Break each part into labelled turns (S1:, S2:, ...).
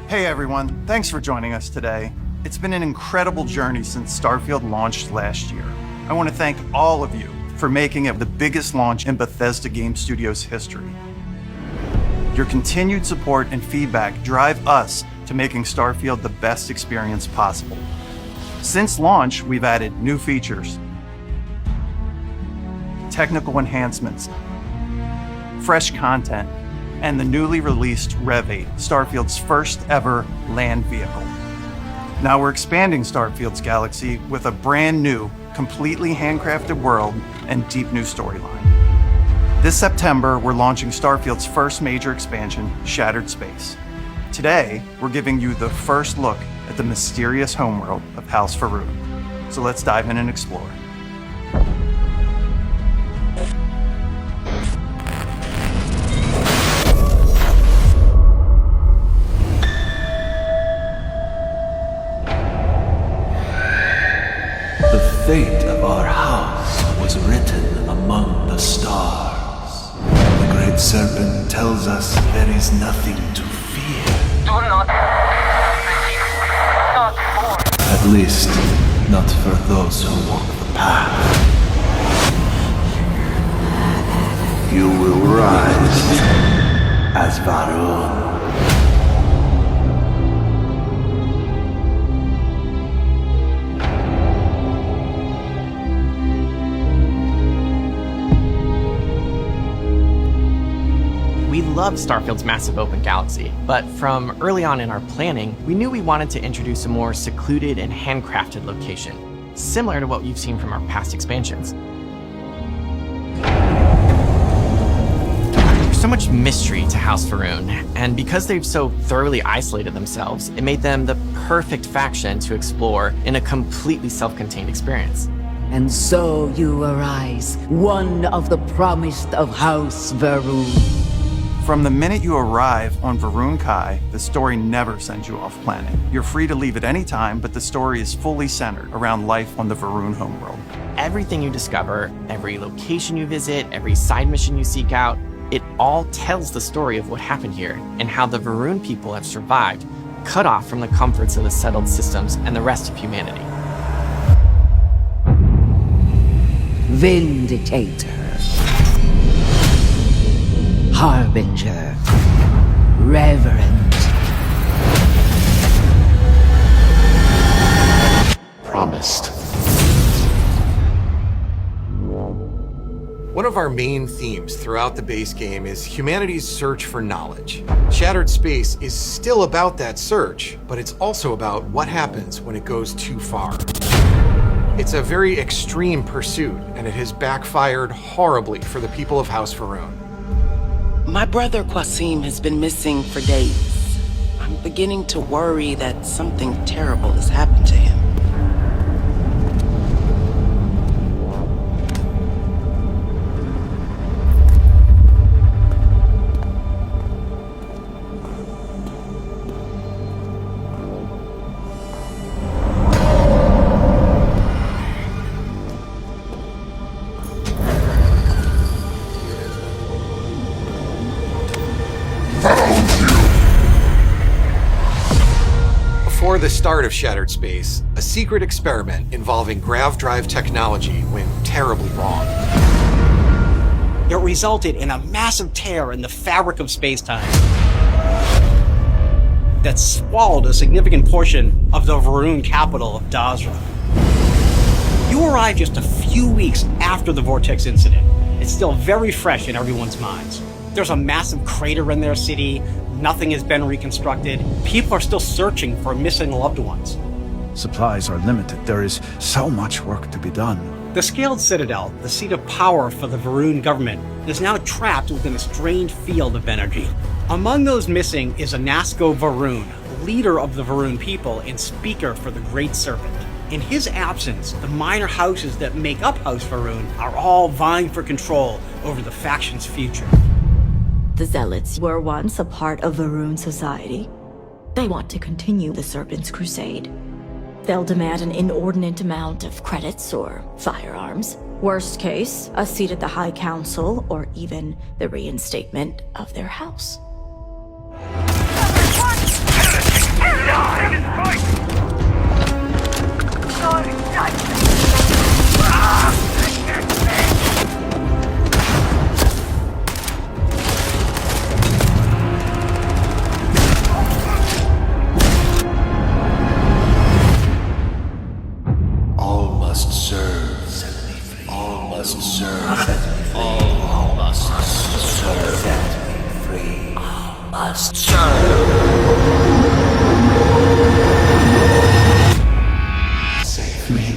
S1: Hey everyone, thanks for joining us today. It's been an incredible journey since Starfield launched last year. I want to thank all of you for making it the biggest launch in Bethesda Game Studios history. Your continued support and feedback drive us to making Starfield the best experience possible. Since launch, we've added new features, technical enhancements, fresh content, and the newly released Rev 8, Starfield's first ever land vehicle. Now we're expanding Starfield's galaxy with a brand new, completely handcrafted world and deep new storyline. This September, we're launching Starfield's first major expansion, Shattered Space. Today, we're giving you the first look at the mysterious homeworld of House Faroon. So let's dive in and explore.
S2: The fate of our house was written among the stars. The great serpent tells us there is nothing to fear.
S3: Do not force.
S2: At least, not for those who walk the path. You will rise as Varun.
S4: We loved Starfield's massive open galaxy, but from early on in our planning, we knew we wanted to introduce a more secluded and handcrafted location, similar to what you've seen from our past expansions. There's so much mystery to House Faroon, and because they've so thoroughly isolated themselves, it made them the perfect faction to explore in a completely self-contained experience.
S5: And so you arise, one of the promised of House Faroon.
S1: From the minute you arrive on Varun Kai, the story never sends you off planet. You're free to leave at any time, but the story is fully centered around life on the Varun homeworld.
S4: Everything you discover, every location you visit, every side mission you seek out, it all tells the story of what happened here and how the Varun people have survived, cut off from the comforts of the settled systems and the rest of humanity.
S5: Vindicator. Harbinger. Reverend.
S6: Promised. One of our main themes throughout the base game is humanity's search for knowledge. Shattered Space is still about that search, but it's also about what happens when it goes too far. It's a very extreme pursuit, and it has backfired horribly for the people of House Faroon.
S7: My brother Qasim has been missing for days. I'm beginning to worry that something terrible has happened to him.
S6: Before the start of Shattered Space, a secret experiment involving grav drive technology went terribly wrong.
S8: It resulted in a massive tear in the fabric of space-time that swallowed a significant portion of the Varun capital of Dazra. You arrived just a few weeks after the Vortex incident. It's still very fresh in everyone's minds. There's a massive crater in their city. Nothing has been reconstructed. People are still searching for missing loved ones.
S9: Supplies are limited. There is so much work to be done.
S8: The Scaled Citadel, the seat of power for the Varun government, is now trapped within a strange field of energy. Among those missing is Anasco Varun, leader of the Varun people and speaker for the Great Serpent. In his absence, the minor houses that make up House Faroon are all vying for control over the faction's future.
S10: The Zealots were once a part of Varun society. They want to continue the Serpent's crusade. They'll demand an inordinate amount of credits or firearms, Worst case, a seat at the High Council, or even the reinstatement of their house.
S2: All must serve. All must serve. All must serve. Set me free. All must serve. Save me.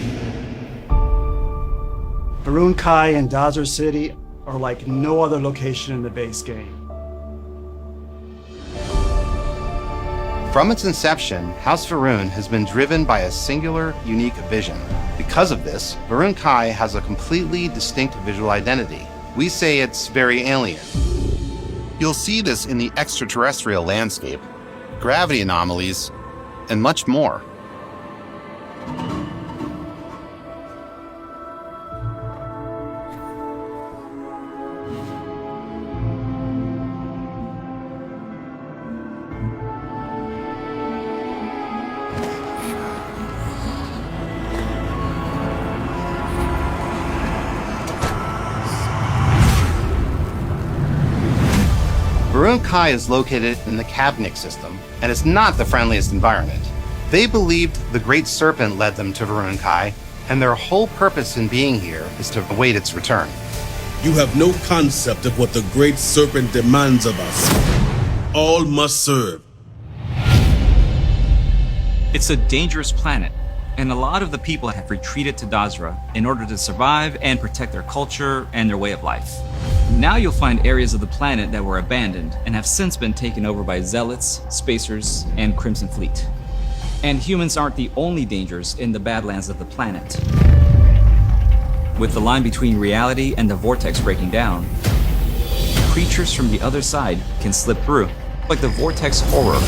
S3: Varun Kai and Dazra City are like no other location in the base game.
S11: From its inception, House Varun has been driven by a singular, unique vision. Because of this, Varun Kai has a completely distinct visual identity. We say it's very alien. You'll see this in the extraterrestrial landscape, gravity anomalies, and much more. Varun Kai is located in the Kavnik system, and it's not the friendliest environment. They believed the Great Serpent led them to Varun Kai, and their whole purpose in being here is to await its return.
S12: You have no concept of what the Great Serpent demands of us. All must serve.
S13: It's a dangerous planet, and a lot of the people have retreated to Dazra in order to survive and protect their culture and their way of life. Now you'll find areas of the planet that were abandoned and have since been taken over by Zealots, Spacers, and Crimson Fleet. And humans aren't the only dangers in the Badlands of the planet. With the line between reality and the vortex breaking down, creatures from the other side can slip through, like the vortex horror.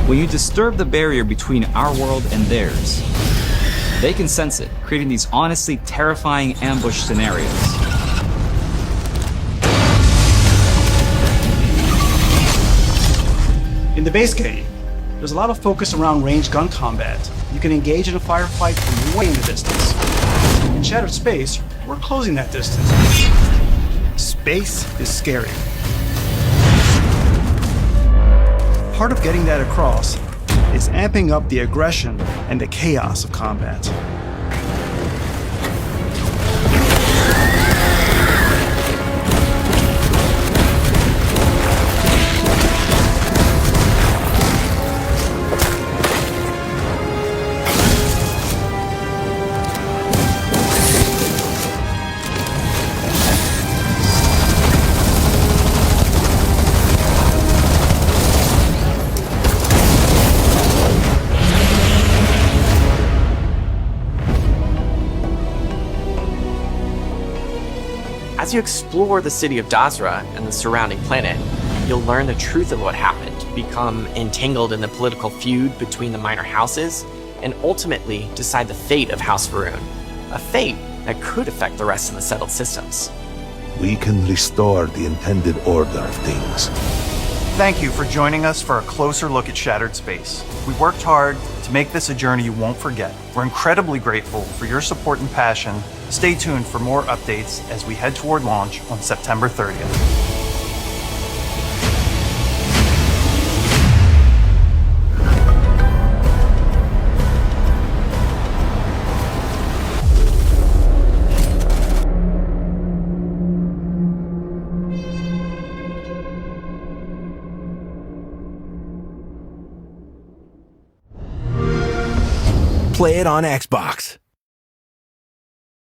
S13: When you disturb the barrier between our world and theirs, they can sense it, creating these honestly terrifying ambush scenarios.
S3: In the base game, there's a lot of focus around ranged gun combat. You can engage in a firefight from way in the distance. In Shattered Space, we're closing that distance. Space is scary. Part of getting that across is amping up the aggression and the chaos of combat.
S4: As you explore the city of Dazra and the surrounding planet, you'll learn the truth of what happened, become entangled in the political feud between the minor houses, and ultimately decide the fate of House Varun, a fate that could affect the rest of the settled systems.
S2: We can restore the intended order of things.
S1: Thank you for joining us for a closer look at Shattered Space. We worked hard to make this a journey you won't forget. We're incredibly grateful for your support and passion. Stay tuned for more updates as we head toward launch on September 30th.
S2: Play it on Xbox.